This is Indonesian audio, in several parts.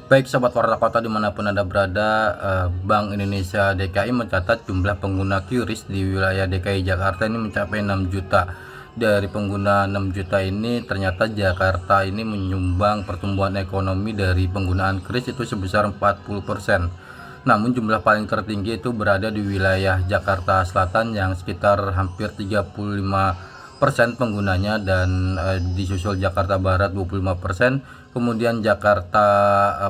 Baik Sobat Warta Kota dimanapun Anda berada, Bank Indonesia DKI mencatat jumlah pengguna QRIS di wilayah DKI Jakarta ini mencapai 6 juta. Dari pengguna 6 juta ini ternyata Jakarta ini menyumbang pertumbuhan ekonomi dari penggunaan QRIS itu sebesar 40%. Namun jumlah paling tertinggi itu berada di wilayah Jakarta Selatan yang sekitar hampir 35% penggunanya, dan disusul Jakarta Barat 25%, kemudian Jakarta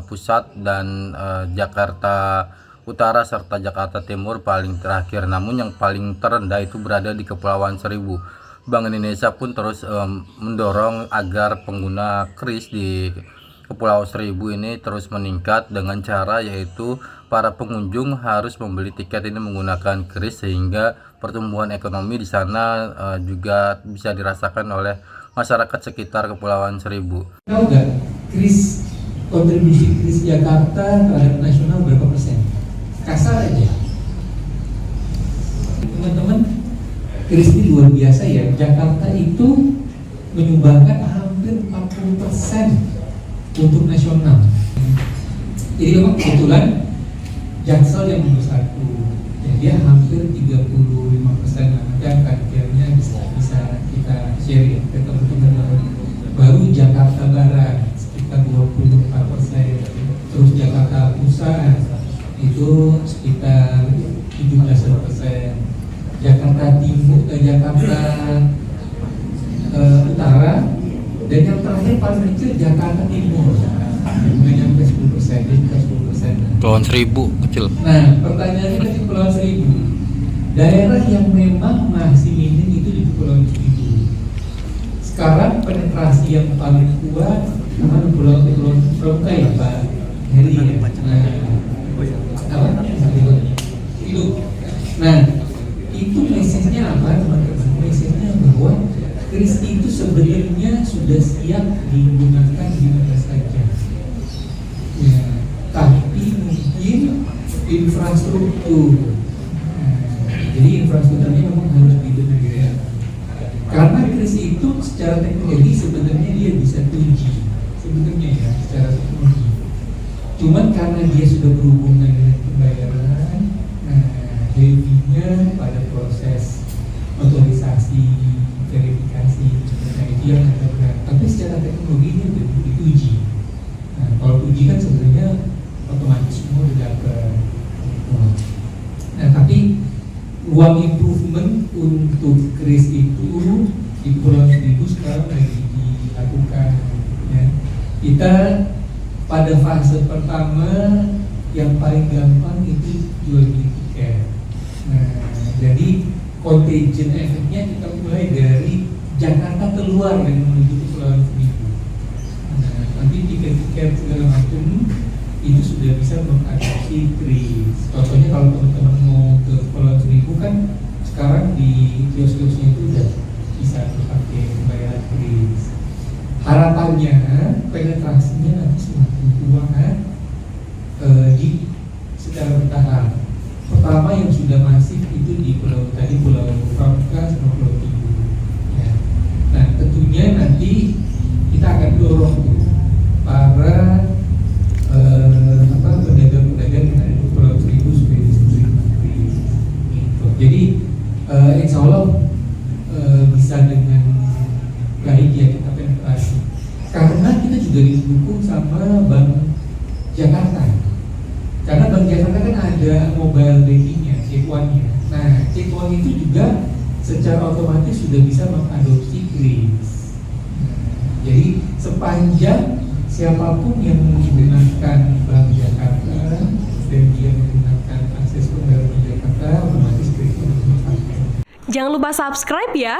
Pusat dan Jakarta Utara serta Jakarta Timur paling terakhir. Namun yang paling terendah itu berada di Kepulauan Seribu. Bank Indonesia pun terus mendorong agar pengguna QRIS di Kepulauan Seribu ini terus meningkat dengan cara yaitu para pengunjung harus membeli tiket ini menggunakan QRIS, sehingga pertumbuhan ekonomi di sana juga bisa dirasakan oleh masyarakat sekitar Kepulauan Seribu. Tahu nggak QRIS, kontribusi QRIS Jakarta terhadap nasional berapa persen? Kasar aja. Teman-teman, QRIS ini luar biasa ya. Jakarta itu menyumbangkan hampir 40% untuk nasional. Jadi memang kebetulan Jaksel yang nomor 1, ya, dia hampir 35%. Nanti akhirnya bisa kita share ya ke teman-teman. Baru Jakarta Barat sekitar 24%, terus Jakarta Pusat itu sekitar 17%, Jakarta Timur, Jakarta Utara, dan yang terakhir paling kecil Jakarta Timur, nggak nyampe 10%, jadi 10%. Kepulauan Seribu kecil. Nah, pertanyaannya kan di Kepulauan Seribu, daerah yang memang masih minim itu di Kepulauan Seribu. Sekarang penetrasi yang paling kuat mana Pulau Pramuka ya Pak Heri ya. Nah, itu message-nya apa teman-teman? Message-nya bahwa QRIS itu sebenarnya sudah siap digunakan di mana saja. Ya, tapi mungkin infrastruktur. Jadi infrastrukturnya memang harus dibenahi ya. Karena QRIS itu secara teknologi sebenarnya dia bisa 2G sebenarnya ya, secara teknologi. Cuman karena dia sudah berhubungan dengan pembayaran, heavy-nya pada proses otorisasi, verifikasi, nah itu yang agak berat. Tapi secara teknologinya udah di 2G. Nah, kalau 2G kan sebenarnya otomatis semua udah dapat. Nah, tapi ruang improvement untuk QRIS itu di Kepulauan Seribu sekarang lagi dilakukan. Ya. Kita pada fase pertama yang paling gampang itu jual beli tiket. Nah, jadi contagion efeknya kita mulai dari Jakarta keluar dan menuju ke Kepulauan Seribu. Nah, nanti tiket-tiket segala macam itu sudah bisa mengadopsi QRIS. Contohnya kalau teman-teman mau ke Kepulauan Seribu kan sekarang di kios-kiosnya itu udah bisa dipakai pembayaran QRIS. Harapannya penetrasinya nanti semakin kuat di secara bertahap. Pertama yang sudah masif itu di Pulau Pramuka sama Pulau Tidul. Ya. Nah, tentunya nanti kita akan dorong para pedagang-pedagang yang ada di Pulau Seribu supaya bisa terima QRIS. Jadi insya Allah bisa dengan baik ya kita penetrasi. Karena kita juga didukung sama Bank Jakarta. Karena Bank Jakarta kan ada mobile banking-nya, Cekuannya. Nah, Cekuan itu juga secara otomatis sudah bisa mengadopsi QRIS. Jadi sepanjang siapapun yang menggunakan Bank Jakarta dan dia menggunakan akses pembayaran Bank Jakarta, otomatis QRIS itu dipakai. Jangan lupa subscribe ya.